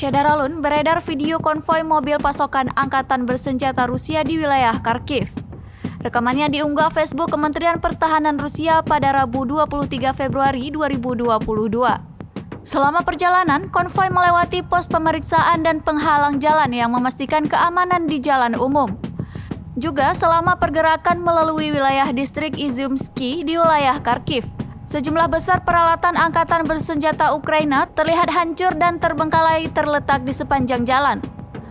Shedaralun beredar video konvoi mobil pasokan angkatan bersenjata Rusia di wilayah Kharkiv. Rekamannya diunggah Facebook Kementerian Pertahanan Rusia pada Rabu 23 Februari 2022. Selama perjalanan, konvoi melewati pos pemeriksaan dan penghalang jalan yang memastikan keamanan di jalan umum. Juga selama pergerakan melalui wilayah distrik Izumsky di wilayah Kharkiv, sejumlah besar peralatan angkatan bersenjata Ukraina terlihat hancur dan terbengkalai terletak di sepanjang jalan.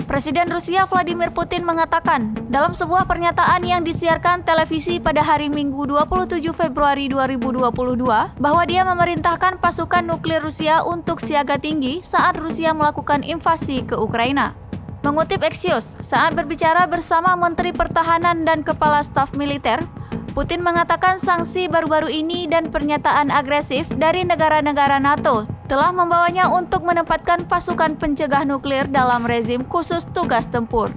Presiden Rusia Vladimir Putin mengatakan dalam sebuah pernyataan yang disiarkan televisi pada hari Minggu 27 Februari 2022 bahwa dia memerintahkan pasukan nuklir Rusia untuk siaga tinggi saat Rusia melakukan invasi ke Ukraina. Mengutip Axios, saat berbicara bersama Menteri Pertahanan dan Kepala Staf Militer, Putin mengatakan sanksi baru-baru ini dan pernyataan agresif dari negara-negara NATO telah membawanya untuk menempatkan pasukan pencegah nuklir dalam rezim khusus tugas tempur.